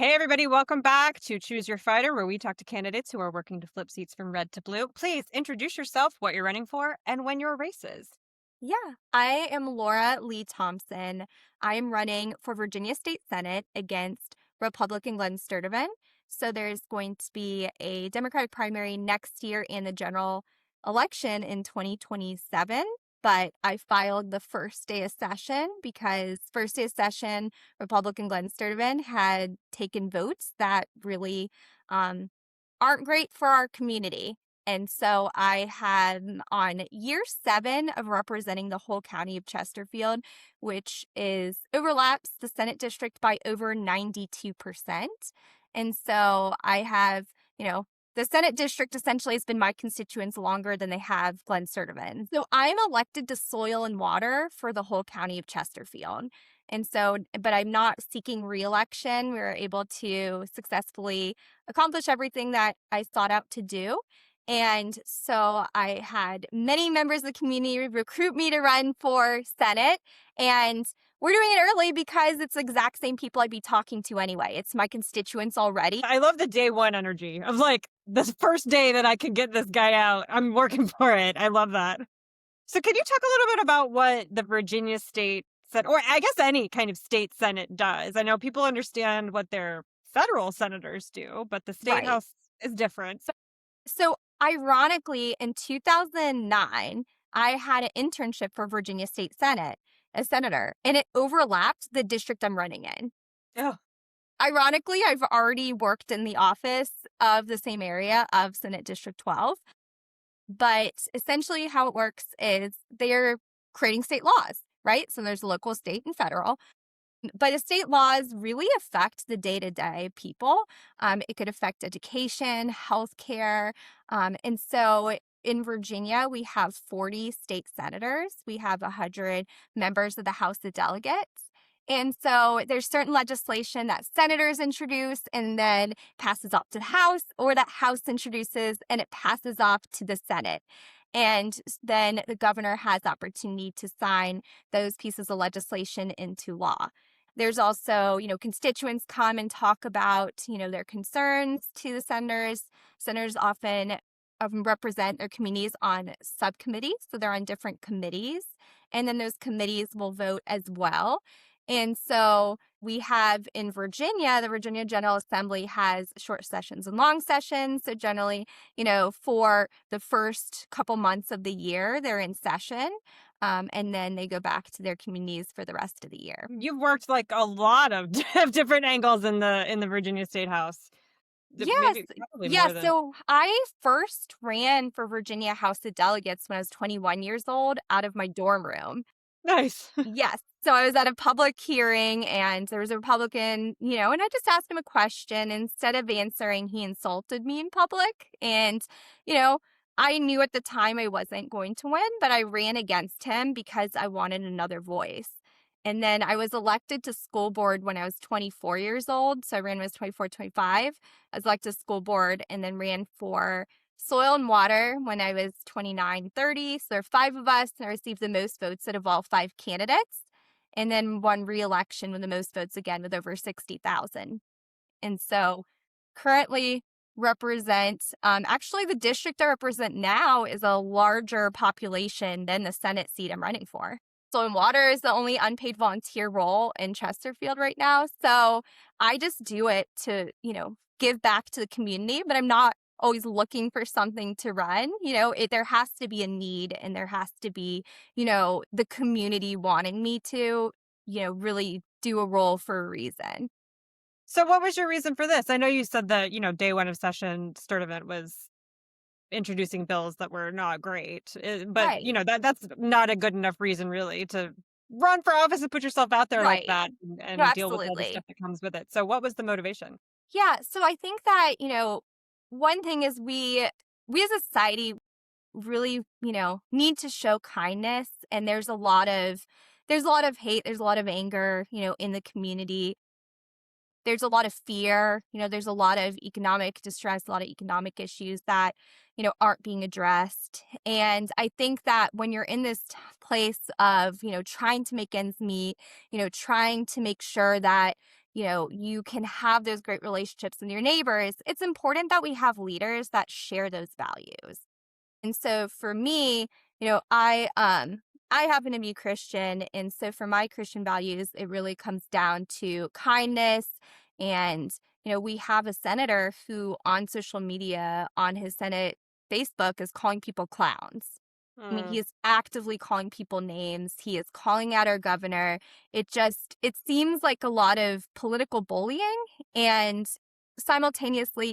Hey, everybody, welcome back to Choose Your Fighter, where we talk to candidates who are working to flip seats from red to blue. Please introduce yourself, what you're running for, and when your race is. Yeah, I am Laura Lee Thompson. I am running for Virginia State Senate against Republican Glen Sturtevant. So there's going to be a Democratic primary next year and the general election in 2027. But I filed the first day of session because first day of session, Republican Glen Sturtevant had taken votes that really um, aren't great for our community. And so I had on year 7 of representing the whole county of Chesterfield, which is overlaps the Senate district by over 92%. And so I have, you know, the Senate district essentially has been my constituents longer than they have Glen Sturtevant. So I'm elected to soil and water for the whole county of Chesterfield. And so, but I'm not seeking reelection. We were able to successfully accomplish everything that I sought out to do. And so I had many members of the community recruit me to run for Senate. And we're doing it early because it's the exact same people I'd be talking to anyway. It's my constituents already. I love the day one energy of like this first day that I could get this guy out. I'm working for it. I love that. So, can you talk a little bit about what the Virginia State Senate, or I guess any kind of state Senate does? I know people understand what their federal senators do, but the state Right. house is different. So ironically, in 2009, I had an internship for Virginia State Senate as senator, and it overlapped the district I'm running in. Oh, Ironically, I've already worked in the office of the same area of Senate District 12. But essentially, how it works is they're creating state laws, right? So there's local, state, and federal. But the state laws really affect the day to day people. It could affect education, healthcare. And so in Virginia, we have 40 state senators, we have 100 members of the House of Delegates. And so there's certain legislation that senators introduce and then passes off to the House, or that House introduces and it passes off to the Senate. And then the governor has opportunity to sign those pieces of legislation into law. There's also, constituents come and talk about, their concerns to the senators. Senators often represent their communities on subcommittees, so they're on different committees. And then those committees will vote as well. And so we have in Virginia, the Virginia General Assembly has short sessions and long sessions. So generally, for the first couple months of the year, they're in session. And then they go back to their communities for the rest of the year. you've worked like a lot of of different angles in the Virginia State House. Yes. Maybe probably Yeah. more than So I first ran for Virginia House of Delegates when I was 21 years old out of my dorm room. nice. Yes. So I was at a public hearing and there was a Republican, and I just asked him a question. Instead of answering, he insulted me in public. And, you know, I knew at the time I wasn't going to win, but I ran against him because I wanted another voice. And then I was elected to school board when I was 24 years old. So I ran when I was 24, 25. I was elected to school board and then ran for soil and water when I was 29, 30. So there are 5 of us, and I received the most votes out of all 5 candidates, and then won re-election with the most votes again with over 60,000. And so currently represent, actually the district I represent now is a larger population than the Senate seat I'm running for. Soil and water is the only unpaid volunteer role in Chesterfield right now. So I just do it to, give back to the community, but I'm not always looking for something to run. There has to be a need, and there has to be, the community wanting me to, really do a role for a reason. So, what was your reason for this? I know you said that day one of session, Sturtevant was introducing bills that were not great, but Right. that's not a good enough reason, really, to run for office and put yourself out there like Right. that and, No, and deal with all the absolutely. stuff that comes with it. So, what was the motivation? Yeah, so I think that, one thing is we as a society really, need to show kindness, and there's a lot of hate, there's a lot of anger, in the community. There's a lot of fear, there's a lot of economic distress, a lot of economic issues that, aren't being addressed. And I think that when you're in this place of, trying to make ends meet, trying to make sure that, you can have those great relationships with your neighbors. It's important that we have leaders that share those values. And so for me, I happen to be Christian, and so for my Christian values, it really comes down to kindness. And we have a senator who on social media, on his Senate Facebook, is calling people clowns. I mean, he Mm, is actively calling people names. He is calling out our governor. It seems like a lot of political bullying, and simultaneously,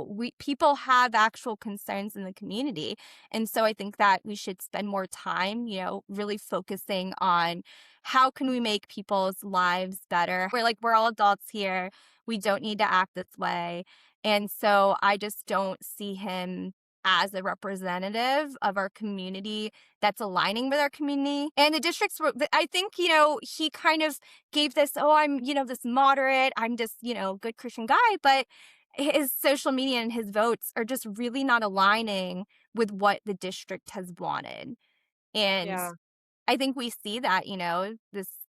we people have actual concerns in the community. And so I think that we should spend more time, really focusing on how can we make people's lives better. We're all adults here. We don't need to act this way. And so I just don't see him as a representative of our community that's aligning with our community. And the districts were, I think, he kind of gave this, oh, I'm, this moderate, I'm just, good Christian guy. But his social media and his votes are just really not aligning with what the district has wanted. And yeah. I think we see that,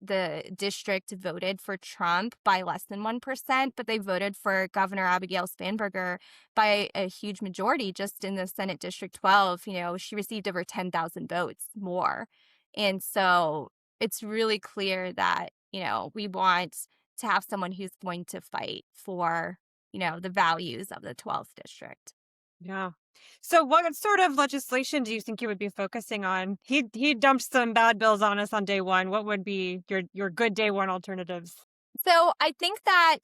the district voted for Trump by less than 1%, but they voted for Governor Abigail Spanberger by a huge majority just in the Senate District 12. She received over 10,000 votes more. And so it's really clear that, we want to have someone who's going to fight for, the values of the 12th district. Yeah. So what sort of legislation do you think you would be focusing on? He dumped some bad bills on us on day one. What would be your good day one alternatives? So I think that,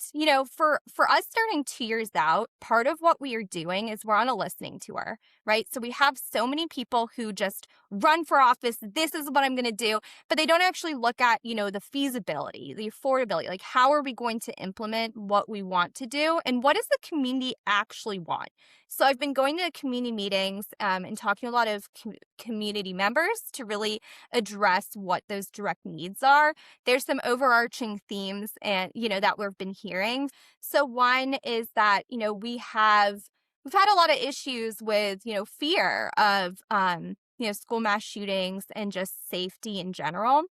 for us starting 2 years out, part of what we are doing is we're on a listening tour, right? So we have so many people who just run for office. This is what I'm going to do. But they don't actually look at, the feasibility, the affordability, like how are we going to implement what we want to do? And what does the community actually want? So I've been going to community meetings and talking to a lot of community members to really address what those direct needs are. There's some overarching themes and that we've been hearing. So one is that we've had a lot of issues with fear of school mass shootings and just safety in general.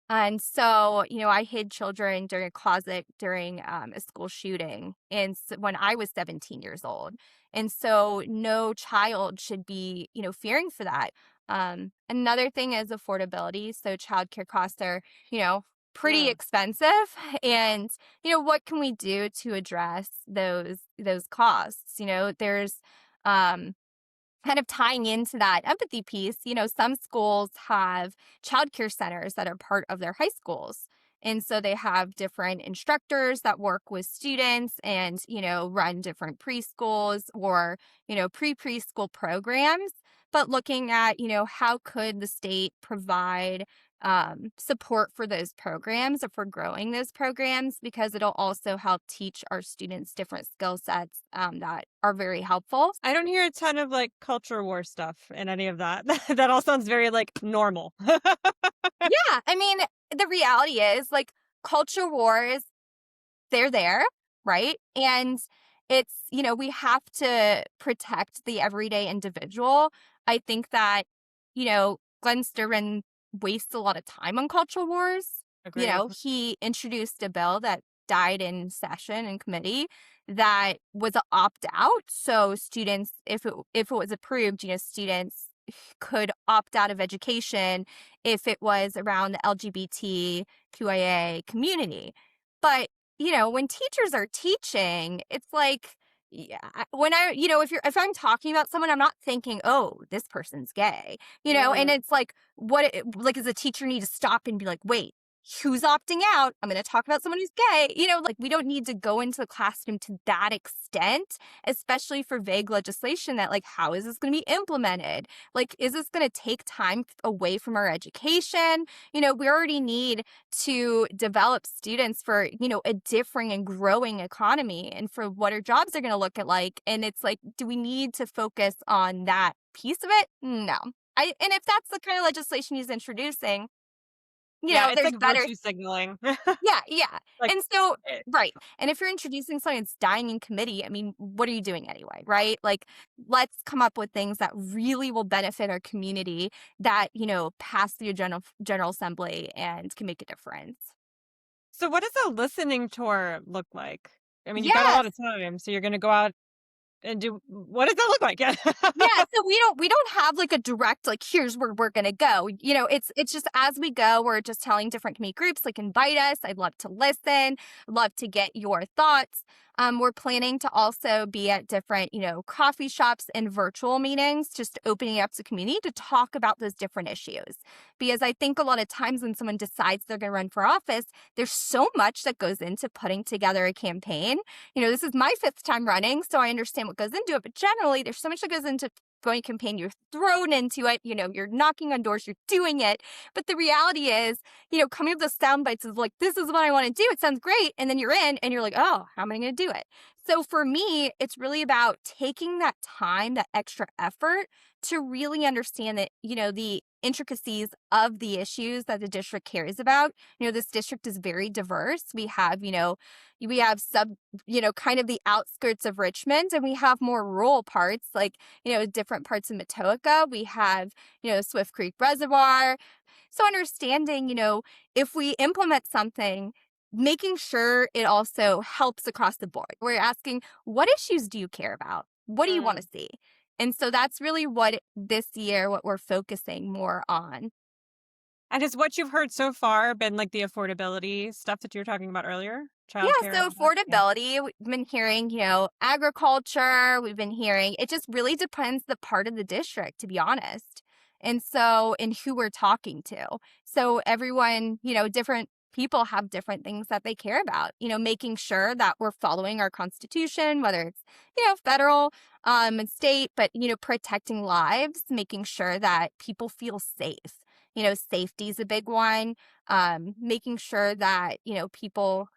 And so, I hid children during a closet during a school shooting, and when I was 17 years old. And so, no child should be, fearing for that. Another thing is affordability. So, childcare costs are, you know, pretty Mm, expensive, and what can we do to address those costs? There's um, kind of tying into that empathy piece, some schools have childcare centers that are part of their high schools. And so they have different instructors that work with students and, run different preschools or, preschool programs. But looking at, how could the state provide support for those programs or for growing those programs, because it'll also help teach our students different skill sets that are very helpful. I don't hear a ton of like culture war stuff in any of that. That all sounds very like normal. Yeah, I mean, the reality is, like, culture wars, they're there, right? And it's, we have to protect the everyday individual. I think that, Glenn Sturtevant wastes a lot of time on culture wars. Agreed. He introduced a bill that died in session in committee that was a opt out. So students, if it was approved, students could opt out of education if it was around the LGBTQIA community. But, when teachers are teaching, it's like, yeah, if I'm talking about someone, I'm not thinking, oh, this person's gay, and Mm. it's like, does a teacher need to stop and be like, wait, who's opting out? I'm going to talk about someone who's gay, like we don't need to go into the classroom to that extent, especially for vague legislation that, like, how is this going to be implemented? Like, is this going to take time away from our education? We already need to develop students for, a differing and growing economy and for what our jobs are going to look at like. And it's like, do we need to focus on that piece of it? No. And if that's the kind of legislation he's introducing, Yeah, it's there's like better. virtue signaling. Yeah, yeah. Like, And so, eh, right. And if you're introducing something that's dying in committee, I mean, what are you doing anyway, right? Like, let's come up with things that really will benefit our community that, pass through General Assembly and can make a difference. So what does a listening tour look like? I mean, you got a lot Yes. of time, so you're gonna go out and do what does that look like? Yeah. Yeah, so we don't have like a direct like here's where we're gonna go. It's just as we go, we're just telling different community groups like invite us. I'd love to listen, love to get your thoughts. We're planning to also be at different, coffee shops and virtual meetings, just opening it up to community to talk about those different issues. Because I think a lot of times when someone decides they're gonna run for office, there's so much that goes into putting together a campaign. This is my fifth time running, so I understand what goes into it. But generally, there's so much that goes into going campaign. You're thrown into it, you're knocking on doors, you're doing it. But the reality is, coming up with those sound bites is like, this is what I want to do. It sounds great. And then you're in and you're like, oh, how am I going to do it? So for me, it's really about taking that time, that extra effort to really understand that, the intricacies of the issues that the district cares about. This district is very diverse. We have kind of the outskirts of Richmond, and we have more rural parts, like, different parts of Matoaka. We have, Swift Creek Reservoir. So understanding, if we implement something, making sure it also helps across the board. We're asking, what issues do you care about? What do you want to Mm. see? And so that's really what we're focusing more on. And has what you've heard so far been like the affordability stuff that you were talking about earlier? Yeah, Childcare, so all that? Yeah. affordability, we've been hearing, agriculture, we've been hearing, it just really depends the part of the district, to be honest. And who we're talking to. So everyone, different people have different things that they care about, making sure that we're following our constitution, whether it's, federal, and state, but, protecting lives, making sure that people feel safe. Safety is a big one. Making sure that, people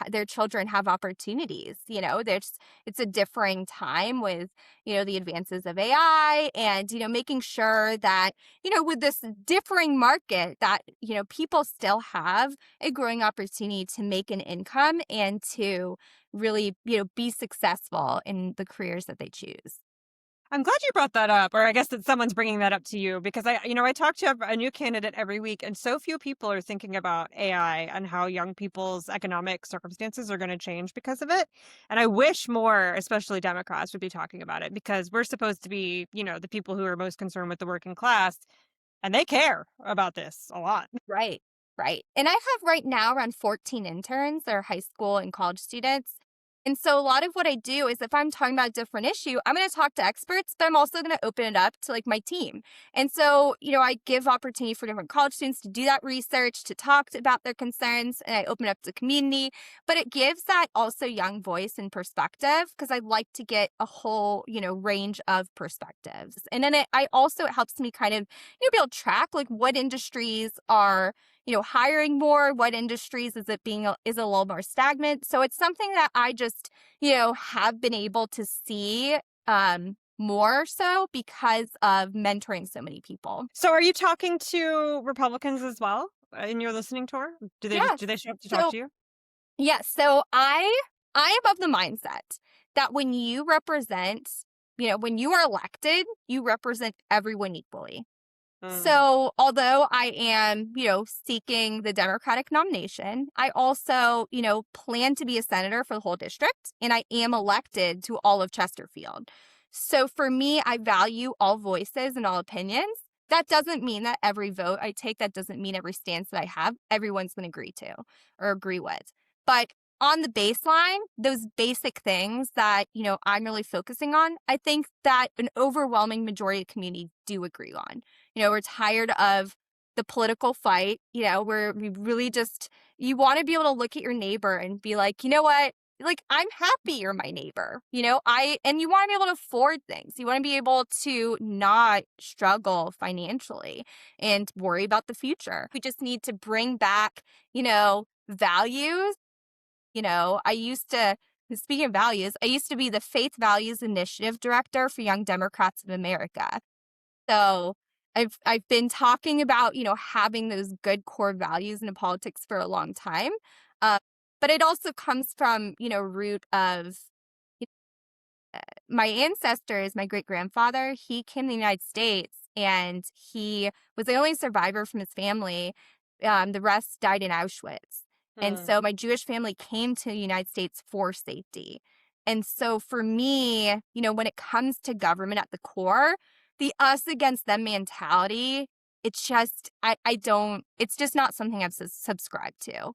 their children have opportunities. It's a differing time with, the advances of AI and, making sure that, with this differing market that, people still have a growing opportunity to make an income and to really, be successful in the careers that they choose. I'm glad you brought that up, or I guess that someone's bringing that up to you because I talk to a new candidate every week, and so few people are thinking about AI and how young people's economic circumstances are going to change because of it. And I wish more, especially Democrats, would be talking about it because we're supposed to be, the people who are most concerned with the working class, and they care about this a lot. Right, right. And I have right now around 14 interns that are high school and college students. And so a lot of what I do is if I'm talking about a different issue, I'm going to talk to experts, but I'm also going to open it up to like my team. And so, I give opportunity for different college students to do that research, to talk about their concerns, and I open it up to the community. But it gives that also young voice and perspective because I like to get a whole, range of perspectives. And then it helps me kind of, be able to track like what industries are hiring more, what industries is a little more stagnant. So it's something that I just, have been able to see more so because of mentoring so many people. So, are you talking to Republicans as well in your listening tour? Yes. Do they show up to talk So to you? yes. So I am of the mindset that when you are elected, you represent everyone equally. Mm. So, although I am, seeking the Democratic nomination, I also, plan to be a senator for the whole district, and I am elected to all of Chesterfield. So, for me, I value all voices and all opinions. That doesn't mean that every vote I take, that doesn't mean every stance that I have, everyone's going to agree to or agree with. But on the baseline, those basic things that, I'm really focusing on, I think that an overwhelming majority of the community do agree on. We're tired of the political fight, where we really just, you want to be able to look at your neighbor and be like, you know what? Like, I'm happy you're my neighbor, and you want to be able to afford things. You want to be able to not struggle financially and worry about the future. We just need to bring back, values. Speaking of values, I used to be the Faith Values Initiative Director for Young Democrats of America. So I've been talking about, having those good core values in politics for a long time. Uh, but it also comes from, root of my ancestors. My great grandfather, he came to the United States and he was the only survivor from his family The rest died in Auschwitz. And Mm. so my Jewish family came to the United States for safety. And so for me, when it comes to government at the core, the us against them mentality, it's just, I don't, it's just not something I've subscribed to.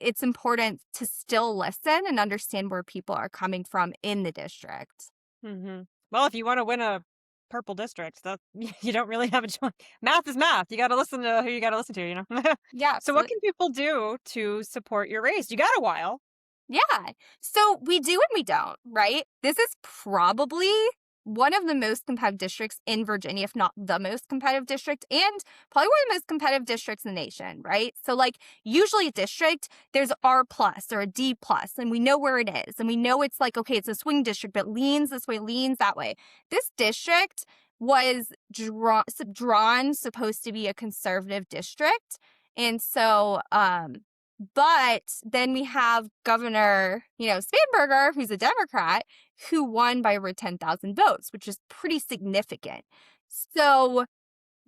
It's important to still listen and understand where people are coming from in the district. Mhm. Well, if you wanna win a purple district, that you don't really have a choice. Math is math. You gotta listen to who you gotta listen to, you know? Yeah, So what can people do to support your race? You got a while. yeah. So we do and we don't, right? This is probably one of the most competitive districts in Virginia, if not the most competitive district, and probably one of the most competitive districts in the nation, right? So, like, usually a district, there's R plus or a D plus, and we know where it is. And we know it's like, okay, it's a swing district, but leans this way, leans that way. This district was drawn supposed to be a conservative district. And so, but then we have Governor, Spanberger, who's a Democrat, who won by over 10,000 votes, which is pretty significant. So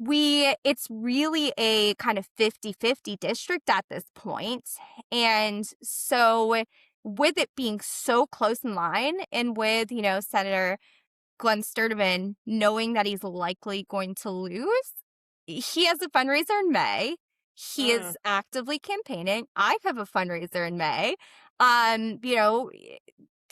it's really a kind of 50-50 district at this point. And so with it being so close in line and with, Senator Glen Sturtevant knowing that he's likely going to lose, he has a fundraiser in May. He Mm. is actively campaigning. I have a fundraiser in May. Um, you know,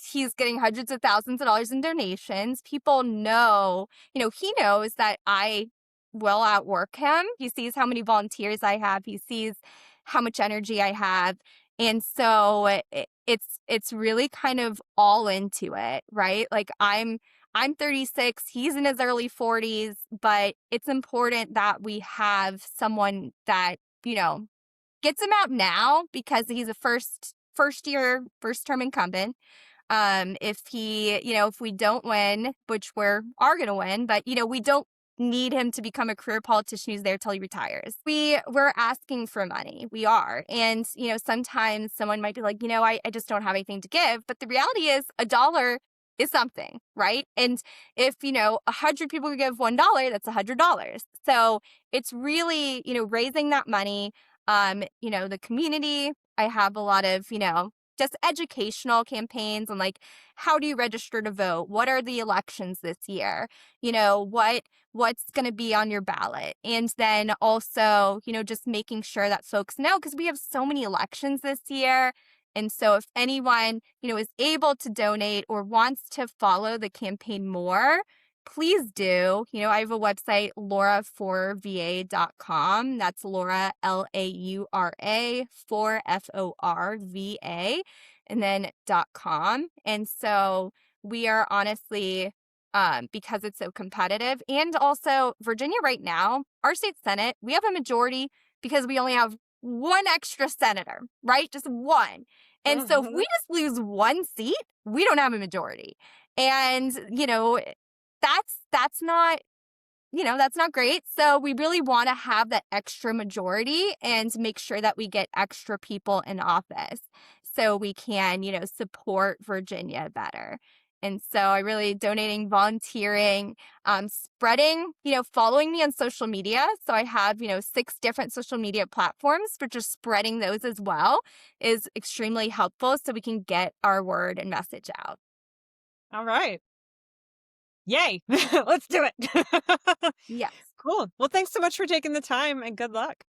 he's getting hundreds of thousands of dollars in donations. People know, he knows that I will outwork him. He sees how many volunteers I have. He sees how much energy I have. And so it's really kind of all into it, right? Like I'm 36, he's in his early 40s, but it's important that we have someone that, gets him out now because he's a first term incumbent. If we don't win, which are going to win, but we don't need him to become a career politician who's there till he retires. We're asking for money. We are. And, sometimes someone might be like, I just don't have anything to give. But the reality is $1 is something, right? And if, 100 people give $1, that's $100. So it's really, raising that money. The community, I have a lot of, just educational campaigns on like, how do you register to vote? What are the elections this year? What's going to be on your ballot? And then also, just making sure that folks know, because we have so many elections this year. And so if anyone, is able to donate or wants to follow the campaign more, please do. I have a website, laura4va.com. That's Laura, Laura, FORVA, and then .com. And so we are honestly, because it's so competitive, and also Virginia right now, our state Senate, we have a majority because we only have one extra senator, right? Just one. And so if we just lose one seat, we don't have a majority. And, that's not that's not great. So we really want to have that extra majority and make sure that we get extra people in office so we can, support Virginia better. And so I really donating, volunteering, spreading, following me on social media. So I have, 6 different social media platforms, but just spreading those as well is extremely helpful so we can get our word and message out. All right. Yay. Let's do it. Yes. Cool. Well, thanks so much for taking the time and good luck.